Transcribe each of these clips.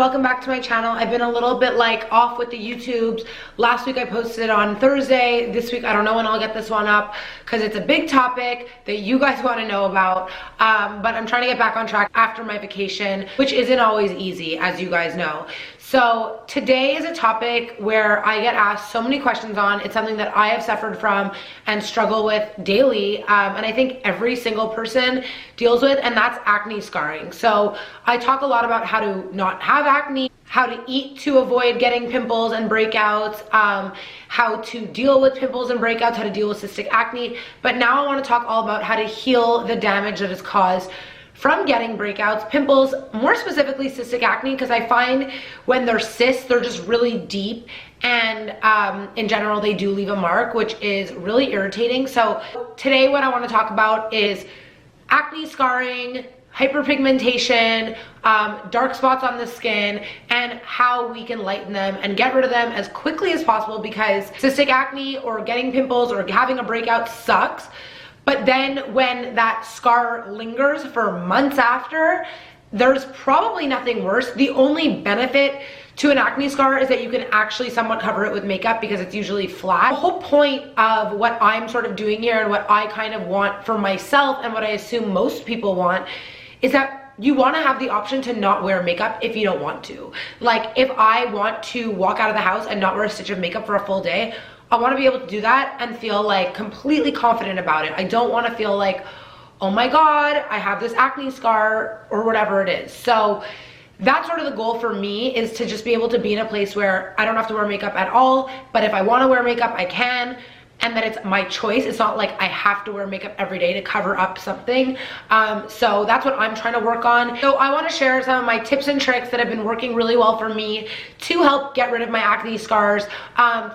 welcome back to my channel. I've been a little bit like off with the YouTubes. Last week I posted on Thursday. This week I don't know when I'll get this one up because it's a big topic that you guys want to know about. But I'm trying to get back on track after my vacation, which isn't always easy, as you guys know. So today is a topic where I get asked so many questions on. It's something that I have suffered from and struggle with daily, and I think every single person deals with, and that's acne scarring. So I talk a lot about how to not have acne, how to eat to avoid getting pimples and breakouts, how to deal with pimples and breakouts, how to deal with cystic acne. But now I want to talk all about how to heal the damage that is caused from getting breakouts, pimples, more specifically cystic acne, because I find when they're cysts, they're just really deep, and in general they do leave a mark, which is really irritating. So today what I want to talk about is acne scarring, hyperpigmentation, dark spots on the skin, and how we can lighten them and get rid of them as quickly as possible, because cystic acne or getting pimples or having a breakout sucks. But then when that scar lingers for months after, there's probably nothing worse. The only benefit to an acne scar is that you can actually somewhat cover it with makeup because it's usually flat. The whole point of what I'm sort of doing here and what I kind of want for myself, and what I assume most people want, is that you want to have the option to not wear makeup if you don't want to. Like, if I want to walk out of the house and not wear a stitch of makeup for a full day, I want to be able to do that and feel like completely confident about it. I don't want to feel like, oh my God, I have this acne scar or whatever it is. So that's sort of the goal for me, is to just be able to be in a place where I don't have to wear makeup at all, but if I want to wear makeup, I can, and that it's my choice. It's not like I have to wear makeup every day to cover up something. So that's what I'm trying to work on. So I want to share some of my tips and tricks that have been working really well for me to help get rid of my acne scars,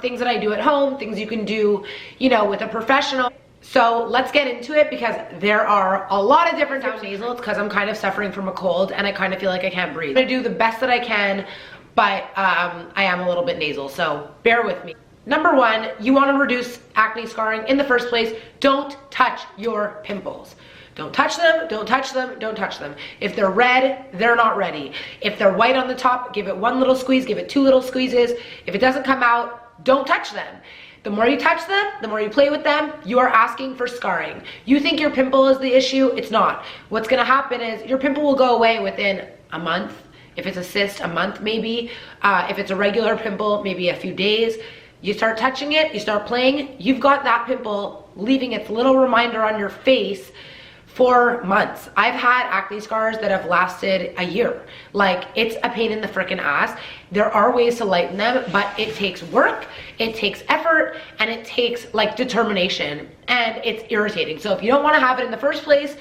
things that I do at home, things you can do, you know, with a professional. So let's get into it, because there are a lot of different types of nasal. It's because I'm kind of suffering from a cold and I kind of feel like I can't breathe. I'm gonna do the best that I can, but I am a little bit nasal, so bear with me. Number one, you want to reduce acne scarring in the first place. Don't touch your pimples. Don't touch them, don't touch them, don't touch them. If they're red, they're not ready. If they're white on the top, give it one little squeeze, give it two little squeezes. If it doesn't come out, don't touch them. The more you touch them, the more you play with them, you are asking for scarring. You think your pimple is the issue, it's not. What's gonna happen is your pimple will go away within a month. If it's a cyst, a month maybe. If it's a regular pimple, maybe a few days. You start touching it, you start playing, you've got that pimple leaving its little reminder on your face for months. I've had acne scars that have lasted a year. Like, it's a pain in the freaking ass. There are ways to lighten them, but it takes work, it takes effort, and it takes like determination, and it's irritating. So if you don't want to have it in the first place,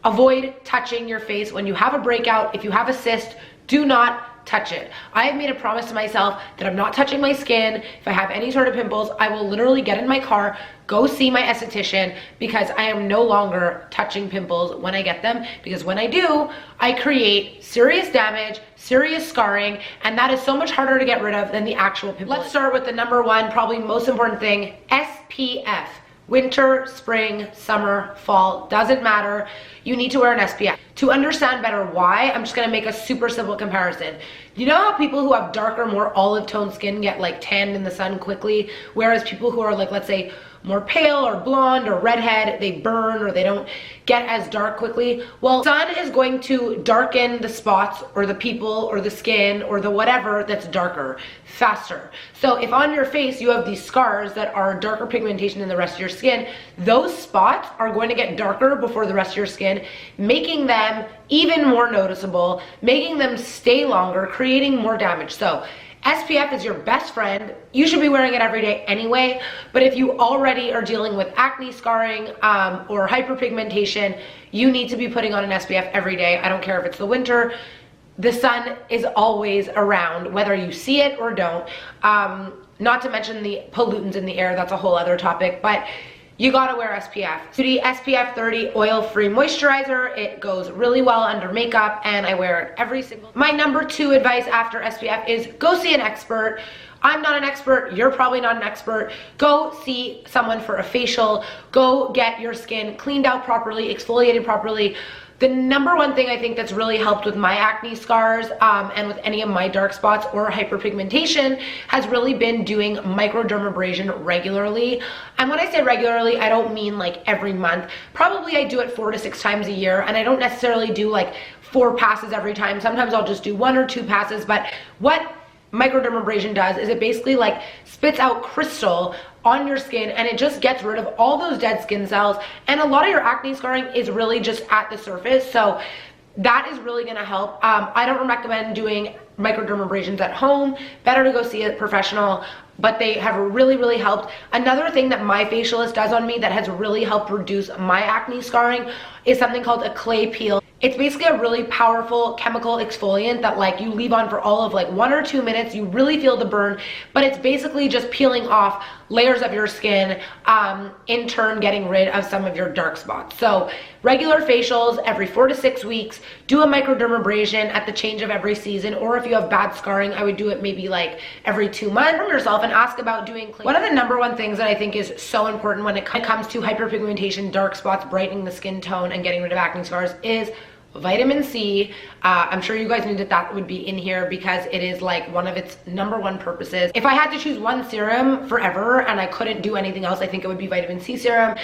avoid touching your face when you have a breakout. If you have a cyst, do not touch it. I have made a promise to myself that I'm not touching my skin. If I have any sort of pimples, I will literally get in my car, go see my esthetician, because I am no longer touching pimples when I get them, because when I do, I create serious damage, serious scarring, and that is so much harder to get rid of than the actual pimple. Let's start with the number one, probably most important thing, SPF. Winter, spring, summer, fall, doesn't matter. You need to wear an SPF. To understand better why, I'm just gonna make a super simple comparison. You know how people who have darker, more olive tone skin get like tanned in the sun quickly, whereas people who are like, let's say, more pale or blonde or redhead, they burn or they don't get as dark quickly? Well, sun is going to darken the spots or the people or the skin or the whatever that's darker faster. So if on your face you have these scars that are darker pigmentation than the rest of your skin, those spots are going to get darker before the rest of your skin, making them even more noticeable, making them stay longer, creating more damage. So SPF is your best friend. You should be wearing it every day anyway, but if you already are dealing with acne scarring or hyperpigmentation, you need to be putting on an SPF every day. I don't care if it's the winter. The sun is always around, whether you see it or don't. Not to mention the pollutants in the air, that's a whole other topic, but you gotta wear SPF. So the SPF 30 oil-free moisturizer, it goes really well under makeup, and I wear it every single. My number two advice after SPF is go see an expert. I'm not an expert, you're probably not an expert. Go see someone for a facial. Go get your skin cleaned out properly, exfoliated properly. The number one thing I think that's really helped with my acne scars and with any of my dark spots or hyperpigmentation has really been doing microdermabrasion regularly. And when I say regularly, I don't mean like every month. Probably I do it 4 to 6 times a year, and I don't necessarily do like 4 passes every time. Sometimes I'll just do 1 or 2 passes, but what microdermabrasion does is it basically like spits out crystal on your skin, and it just gets rid of all those dead skin cells, and a lot of your acne scarring is really just at the surface, so that is really going to help. I don't recommend doing microdermabrasions at home. Better to go see a professional, but they have really helped. Another thing that my facialist does on me that has really helped reduce my acne scarring is something called a clay peel. It's basically a really powerful chemical exfoliant that like you leave on for all of like 1 or 2 minutes. You really feel the burn, but it's basically just peeling off layers of your skin, in turn getting rid of some of your dark spots. So regular facials every 4 to 6 weeks, do a microdermabrasion at the change of every season, or if you have bad scarring, I would do it maybe like every 2 months. From yourself and ask about doing clay. One of the number one things that I think is so important when it comes to hyperpigmentation, dark spots, brightening the skin tone, and getting rid of acne scars is vitamin C. I'm sure you guys knew that that would be in here because it is like one of its number one purposes. If I had to choose one serum forever and I couldn't do anything else, I think it would be vitamin C serum.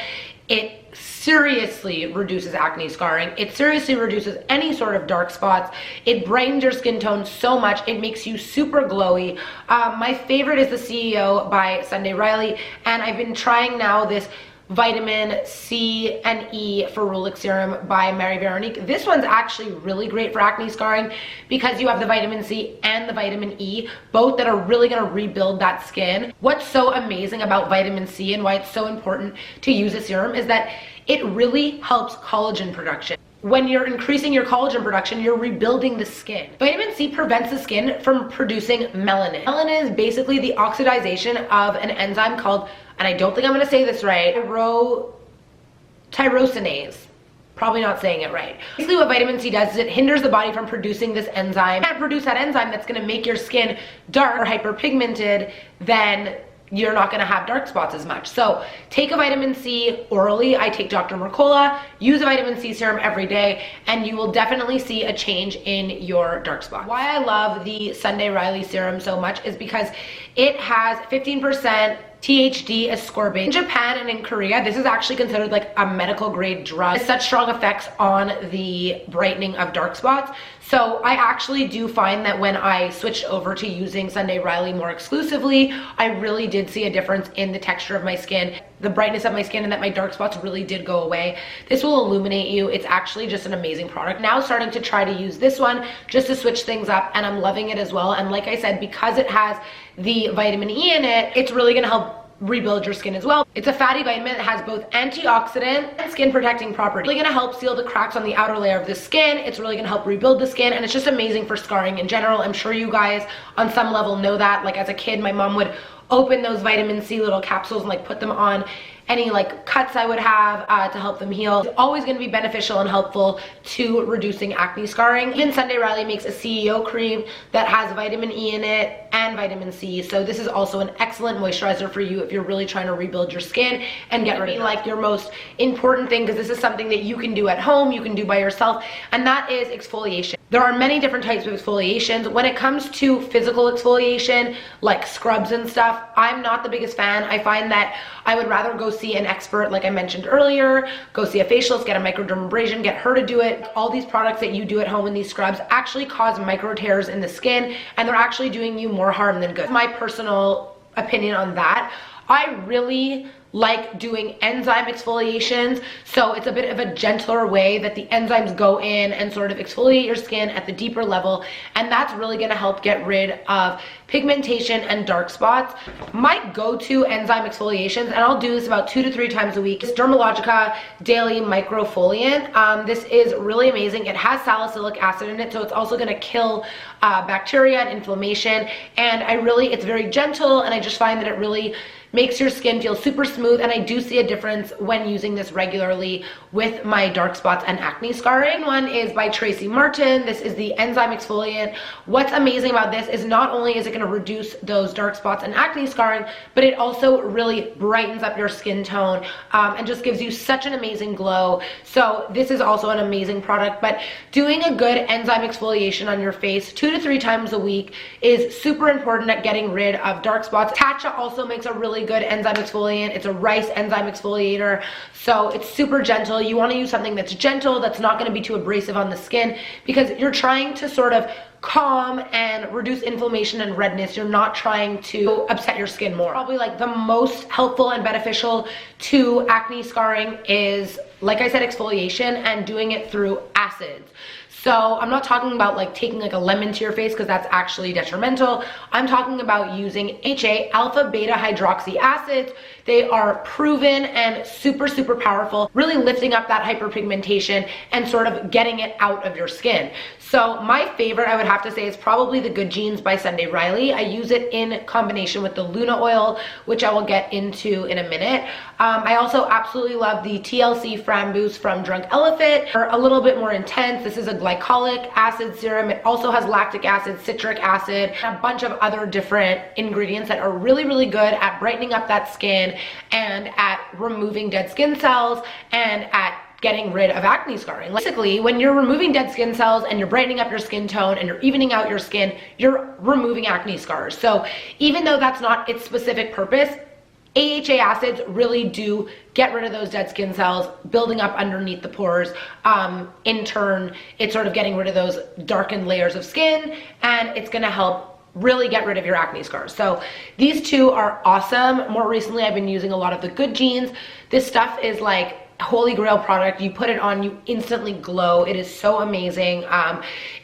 It seriously reduces acne scarring. It seriously reduces any sort of dark spots. It brightens your skin tone so much. It makes you super glowy. My favorite is the CEO by Sunday Riley, and I've been trying now this vitamin C and E ferulic serum by Mary Veronique. This one's actually really great for acne scarring because you have the vitamin C and the vitamin E, both that are really going to rebuild that skin. What's so amazing about vitamin C and why it's so important to use a serum is that it really helps collagen production. When you're increasing your collagen production, you're rebuilding the skin. Vitamin C prevents the skin from producing melanin. Melanin is basically the oxidization of an enzyme called, and I don't think I'm gonna say this right, tyrosinase. Probably not saying it right. Basically what vitamin C does is it hinders the body from producing this enzyme. You can't produce that enzyme that's gonna make your skin dark or hyperpigmented, then you're not going to have dark spots as much. So take a vitamin C orally. I take Dr. Mercola, use a vitamin C serum every day, and you will definitely see a change in your dark spots. Why I love the Sunday Riley serum so much is because it has 15% THD ascorbate. In Japan and in Korea, this is actually considered like a medical grade drug. It has such strong effects on the brightening of dark spots. So I actually do find that when I switched over to using Sunday Riley more exclusively, I really did see a difference in the texture of my skin, the brightness of my skin, and that my dark spots really did go away. This will illuminate you. It's actually just an amazing product. Now starting to try to use this one just to switch things up, and I'm loving it as well. And like I said, because it has the vitamin E in it, it's really gonna help rebuild your skin as well. It's a fatty vitamin that has both antioxidant and skin protecting properties. It's really gonna help seal the cracks on the outer layer of the skin. It's really gonna help rebuild the skin, and it's just amazing for scarring in general. I'm sure you guys on some level know that. Like as a kid, my mom would open those vitamin C little capsules and like put them on any like cuts I would have to help them heal. It's always going to be beneficial and helpful to reducing acne scarring. Even Sunday Riley makes a CEO cream that has vitamin E in it and vitamin C. So this is also an excellent moisturizer for you if you're really trying to rebuild your skin and get rid of like your most important thing, because this is something that you can do at home, you can do by yourself, and that is exfoliation. There are many different types of exfoliations. When it comes to physical exfoliation, like scrubs and stuff, I'm not the biggest fan. I find that I would rather go see an expert, like I mentioned earlier, go see a facialist, get a microdermabrasion, get her to do it. All these products that you do at home in these scrubs actually cause micro tears in the skin, and they're actually doing you more harm than good. My personal opinion on that. I really like doing enzyme exfoliations, so it's a bit of a gentler way that the enzymes go in and sort of exfoliate your skin at the deeper level, and that's really going to help get rid of pigmentation and dark spots. My go-to enzyme exfoliations, and I'll do this about 2 to 3 times a week, is Dermalogica Daily Microfoliant. This is really amazing. It has salicylic acid in it, so it's also going to kill bacteria and inflammation, and it's very gentle, and I just find that it really makes your skin feel super smooth, and I do see a difference when using this regularly with my dark spots and acne scarring. One is by Tracy Martin. This is the enzyme exfoliant. What's amazing about this is not only is it going to reduce those dark spots and acne scarring, but it also really brightens up your skin tone and just gives you such an amazing glow. So this is also an amazing product, but doing a good enzyme exfoliation on your face 2 to 3 times a week is super important at getting rid of dark spots. Tatcha also makes a really good enzyme exfoliant. It's a rice enzyme exfoliator, so it's super gentle. You want to use something that's gentle, that's not going to be too abrasive on the skin, because you're trying to sort of calm and reduce inflammation and redness. You're not trying to upset your skin more. Probably like the most helpful and beneficial to acne scarring is, like I said, exfoliation and doing it through acids. So I'm not talking about like taking like a lemon to your face, because that's actually detrimental. I'm talking about using HA, alpha beta hydroxy acids. They are proven and super, super powerful, really lifting up that hyperpigmentation and sort of getting it out of your skin. So my favorite, I would have to say, is probably the Good Genes by Sunday Riley. I use it in combination with the Luna oil, which I will get into in a minute. I also absolutely love the TLC Framboos from Drunk Elephant. They're a little bit more intense. This is a glycolic acid serum. It also has lactic acid, citric acid, and a bunch of other different ingredients that are really, really good at brightening up that skin and at removing dead skin cells and at getting rid of acne scarring. Basically, when you're removing dead skin cells and you're brightening up your skin tone and you're evening out your skin, you're removing acne scars. So even though that's not its specific purpose, AHA acids really do get rid of those dead skin cells building up underneath the pores. In turn, it's sort of getting rid of those darkened layers of skin, and it's gonna help really get rid of your acne scars. So these two are awesome. More recently, I've been using a lot of the Good Genes. This stuff is like holy grail product. You put it on, you instantly glow. It is so amazing.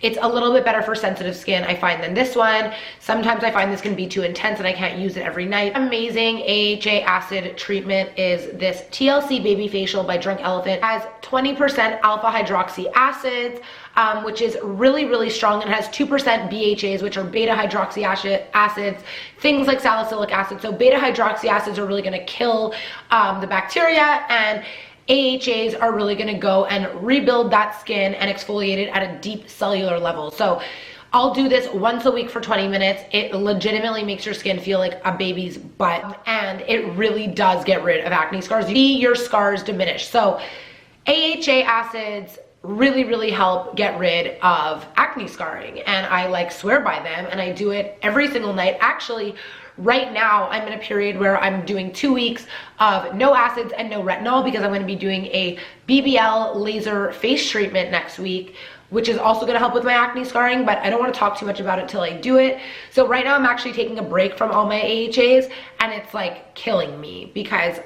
It's a little bit better for sensitive skin, I find, than this one. Sometimes I find this can be too intense and I can't use it every night. Amazing AHA acid treatment is this TLC Baby Facial by Drunk Elephant. It has 20% alpha hydroxy acids, which is really, really strong, and has 2% BHAs, which are beta hydroxy acids, things like salicylic acid. So beta hydroxy acids are really going to kill the bacteria, and AHAs are really going to go and rebuild that skin and exfoliate it at a deep cellular level. So I'll do this once a week for 20 minutes. It legitimately makes your skin feel like a baby's butt, and it really does get rid of acne scars. You see your scars diminish. So AHA acids really, really help get rid of acne scarring, and I like swear by them, and I do it every single night. Actually, right now I'm in a period where I'm doing 2 weeks of no acids and no retinol, because I'm going to be doing a BBL laser face treatment next week, which is also going to help with my acne scarring, but I don't want to talk too much about it till I do it. So right now I'm actually taking a break from all my AHAs, and it's like killing me, because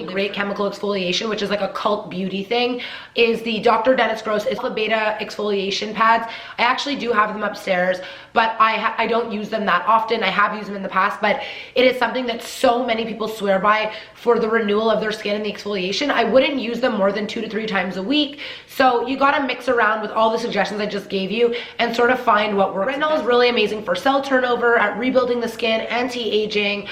great chemical exfoliation, which is like a cult beauty thing, is the Dr. Dennis Gross Alpha Beta exfoliation pads. I actually do have them upstairs, but I don't use them that often. I have used them in the past, but it is something that so many people swear by for the renewal of their skin and the exfoliation. I wouldn't use them more than 2 to 3 times a week. So you got to mix around with all the suggestions I just gave you and sort of find what works. Retinol is really amazing for cell turnover, at rebuilding the skin, anti-aging,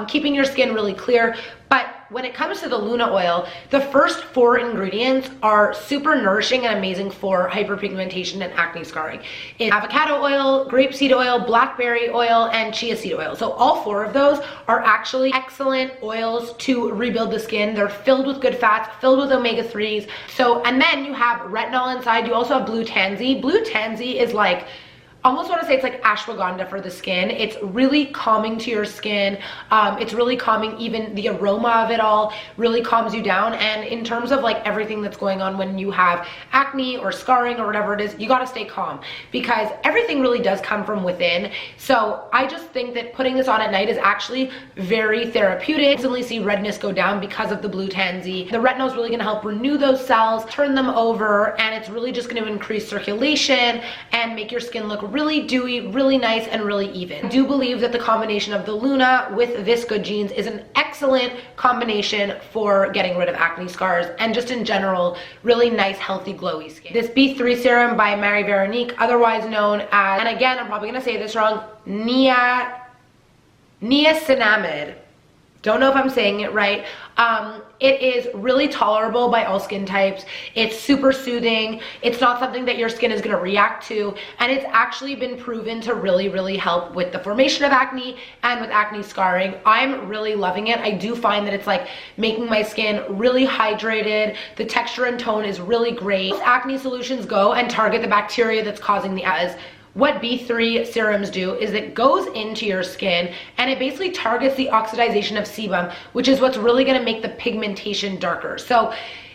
keeping your skin really clear. But when it comes to the Luna oil, the first 4 ingredients are super nourishing and amazing for hyperpigmentation and acne scarring. It's avocado oil, grapeseed oil, blackberry oil, and chia seed oil. So all 4 of those are actually excellent oils to rebuild the skin. They're filled with good fats, filled with omega-3s. So, and then you have retinol inside. You also have blue tansy. Blue tansy is like, almost want to say it's like ashwagandha for the skin. It's really calming to your skin. It's really calming. Even the aroma of it all really calms you down. And in terms of like everything that's going on when you have acne or scarring or whatever it is, you got to stay calm, because everything really does come from within. So I just think that putting this on at night is actually very therapeutic. You instantly see redness go down because of the blue tansy. The retinol is really going to help renew those cells, turn them over, and it's really just going to increase circulation and make your skin look really dewy, really nice, and really even. I do believe that the combination of the Luna with this Good Genes is an excellent combination for getting rid of acne scars and just in general, really nice, healthy, glowy skin. This B3 serum by Marie Veronique, otherwise known as, and again, I'm probably gonna say this wrong, niacinamide. don't know if I'm saying it right. It is really tolerable by all skin types. It's super soothing. It's not something that your skin is going to react to, and it's actually been proven to really help with the formation of acne and with acne scarring. I'm really loving it. I do find that it's like making my skin really hydrated. The texture and tone is really great. Acne solutions go and target the bacteria that's causing the as. What B3 serums do is it goes into your skin and it basically targets the oxidization of sebum, which is what's really going to make the pigmentation darker. So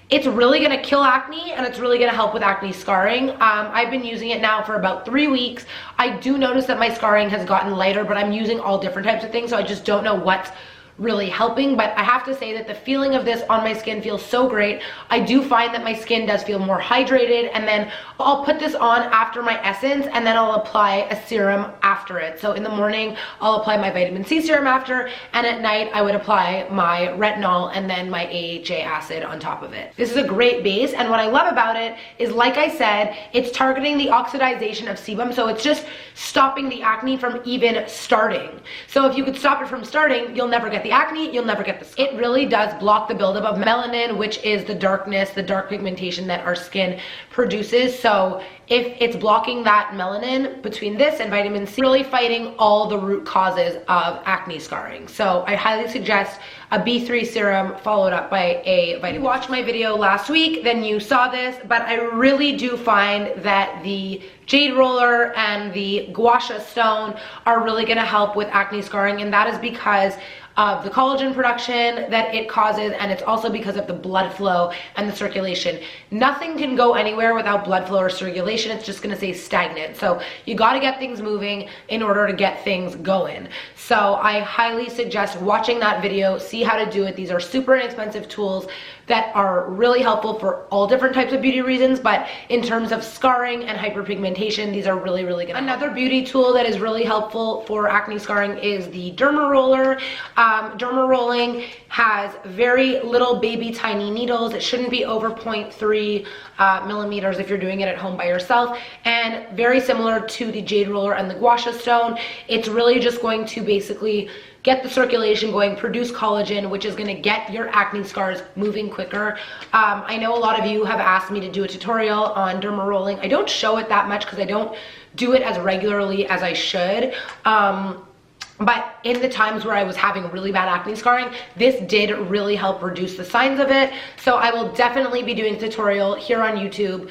it's really going to kill acne, and it's really going to help with acne scarring. I've been using it now for about 3 weeks. I do notice that my scarring has gotten lighter, but I'm using all different types of things, so I just don't know what's really helping. But I have to say that the feeling of this on my skin feels so great. I do find that my skin does feel more hydrated, and then I'll put this on after my essence, and then I'll apply a serum after it. So in the morning I'll apply my vitamin C serum after, and at night I would apply my retinol and then my AHA acid on top of it. This is a great base, and what I love about it is, like I said, it's targeting the oxidization of sebum, so it's just stopping the acne from even starting. So if you could stop it from starting, you'll never get the acne, you'll never get the skin. It really does block the buildup of melanin, which is the darkness, the dark pigmentation that our skin produces. So if it's blocking that melanin between this and vitamin C, really fighting all the root causes of acne scarring. So I highly suggest a B3 serum followed up by a vitamin. If you watched my video last week, then you saw this, but I really do find that the jade roller and the gua sha stone are really going to help with acne scarring, and that is because of the collagen production that it causes, and it's also because of the blood flow and the circulation. Nothing can go anywhere without blood flow or circulation. It's just going to stay stagnant. So you got to get things moving in order to get things going. So I highly suggest watching that video, see how to do it. These are super inexpensive tools that are really helpful for all different types of beauty reasons, but in terms of scarring and hyperpigmentation, these are really good. Another beauty tool that is really helpful for acne scarring is the derma roller. Derma rolling has very little baby tiny needles. It shouldn't be over 0.3 millimeters if you're doing it at home by yourself, and very similar to the jade roller and the gua sha stone. It's really just going to basically get the circulation going, produce collagen, which is gonna get your acne scars moving quicker. I know a lot of you have asked me to do a tutorial on derma rolling. I don't show it that much because I don't do it as regularly as I should. But in the times where I was having really bad acne scarring, this did really help reduce the signs of it. So I will definitely be doing a tutorial here on YouTube.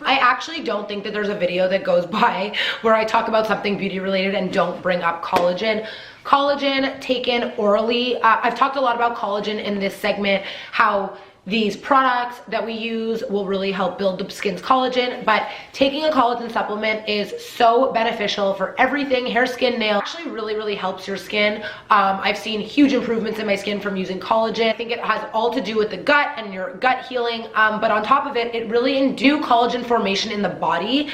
I actually don't think that there's a video that goes by where I talk about something beauty related and don't bring up collagen. Collagen taken orally, I've talked a lot about collagen in this segment, how these products that we use will really help build the skin's collagen, but taking a collagen supplement is so beneficial for everything, hair, skin, nails. It actually really helps your skin. I've seen huge improvements in my skin from using collagen. I think it has all to do with the gut and your gut healing, but on top of it, it really induces collagen formation in the body.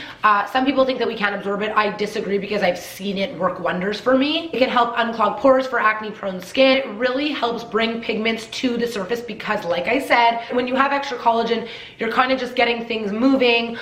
Some people think that we can't absorb it. I disagree because I've seen it work wonders for me. It can help unclog pores for acne prone skin. It really helps bring pigments to the surface because, like I said, when you have extra collagen, you're kind of just getting things moving.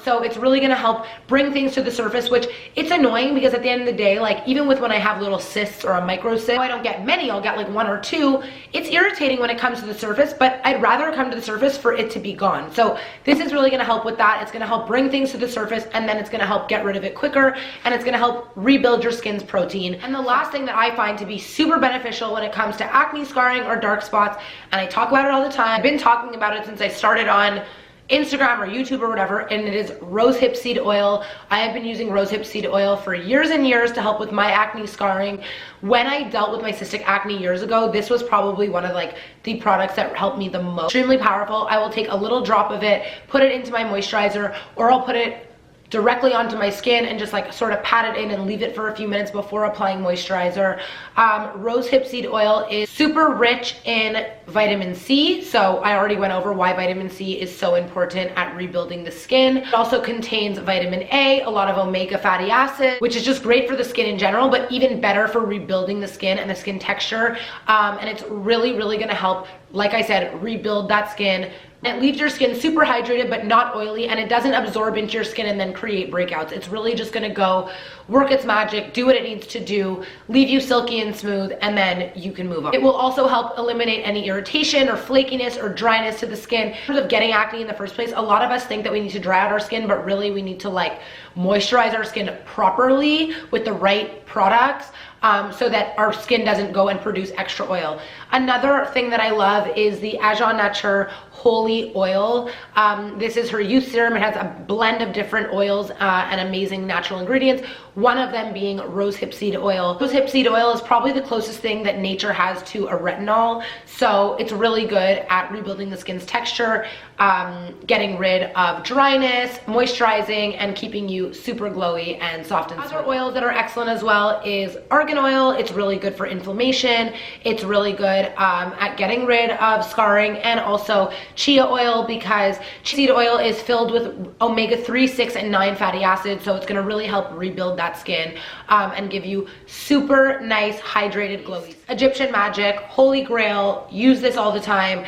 So it's really going to help bring things to the surface, which it's annoying because at the end of the day, like even with when I have little cysts or a micro cyst, I don't get many, I'll get like 1 or 2. It's irritating when it comes to the surface, but I'd rather come to the surface for it to be gone. So this is really going to help with that. It's going to help bring things to the surface, and then it's going to help get rid of it quicker, and it's going to help rebuild your skin's protein. And the last thing that I find to be super beneficial when it comes to acne scarring or dark spots, and I talk about it all the time, I've been talking about it since I started on Instagram or YouTube or whatever, and it is rosehip seed oil. I have been using rosehip seed oil for years and years to help with my acne scarring. When I dealt with my cystic acne years ago, this was probably one of like the products that helped me the most. Extremely powerful. I will take a little drop of it, put it into my moisturizer, or I'll put it directly onto my skin and just like sort of pat it in and leave it for a few minutes before applying moisturizer. Rosehip seed oil is super rich in vitamin C, so I already went over why vitamin C is so important at rebuilding the skin. It also contains vitamin A, a lot of omega fatty acids, which is just great for the skin in general, but even better for rebuilding the skin and the skin texture. And it's really going to help, like I said, rebuild that skin, It leaves your skin super hydrated but not oily, and it doesn't absorb into your skin and then create breakouts. It's really just gonna go work its magic, do what it needs to do, leave you silky and smooth, and then you can move on. It will also help eliminate any irritation or flakiness or dryness to the skin. In terms of getting acne in the first place, a lot of us think that we need to dry out our skin, but really we need to like moisturize our skin properly with the right products, so that our skin doesn't go and produce extra oil. Another thing that I love is the Agent Nature Holy Oil. This is her youth serum. It has a blend of different oils and amazing natural ingredients, one of them being rosehip seed oil. Rosehip seed oil is probably the closest thing that nature has to a retinol, so it's really good at rebuilding the skin's texture, getting rid of dryness, moisturizing, and keeping you super glowy and soft and smooth. Other oils that are excellent as well is argan oil. It's really good for inflammation. It's really good at getting rid of scarring, and also chia oil, because chia seed oil is filled with omega-3, 6, and 9 fatty acids, so it's going to really help rebuild that skin and give you super nice, hydrated, glowy. Egyptian magic, holy grail, use this all the time.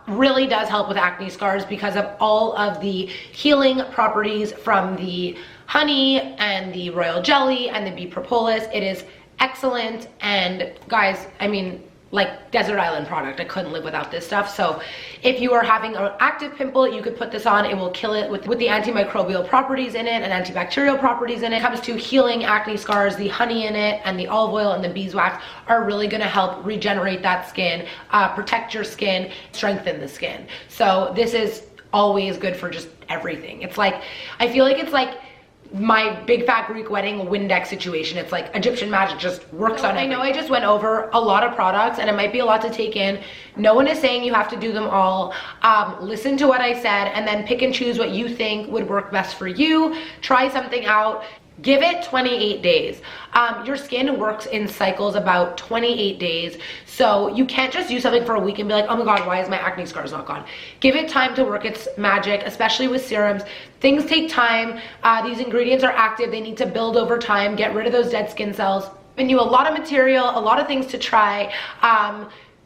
Really does help with acne scars because of all of the healing properties from the honey and the royal jelly and the bee propolis. It is excellent, and guys, I mean, like desert island product. I couldn't live without this stuff. So if you are having an active pimple, you could put this on. It will kill it with the antimicrobial properties in it and antibacterial properties in it. When it comes to healing acne scars, the honey in it and the olive oil and the beeswax are really going to help regenerate that skin, protect your skin, strengthen the skin. So this is always good for just everything. It's like, I feel like it's like my big fat Greek wedding Windex situation. It's like Egyptian magic just works on everything. I know I just went over a lot of products and it might be a lot to take in. No one is saying you have to do them all. Listen to what I said and then pick and choose what you think would work best for you. Try something out. Give it 28 days. Your skin works in cycles about 28 days. So you can't just do something for a week and be like, oh my God, why is my acne scars not gone? Give it time to work its magic, especially with serums. Things take time. These ingredients are active. They need to build over time, get rid of those dead skin cells. And you a lot of material, a lot of things to try.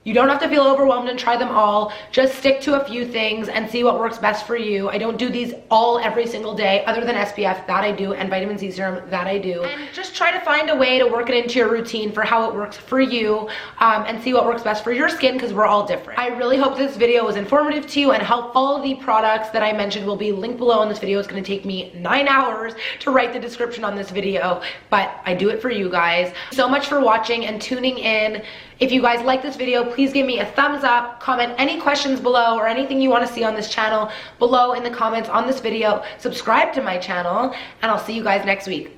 You don't have to feel overwhelmed and try them all. Just stick to a few things and see what works best for you. I don't do these all every single day, other than SPF, that I do, and vitamin C serum, that I do. And just try to find a way to work it into your routine for how it works for you, and see what works best for your skin, because we're all different. I really hope this video was informative to you and helpful. All the products that I mentioned will be linked below in this video. It's going to take me 9 hours to write the description on this video, but I do it for you guys. So much for watching and tuning in. If you guys like this video, please give me a thumbs up, comment any questions below or anything you want to see on this channel below in the comments on this video. Subscribe to my channel, and I'll see you guys next week.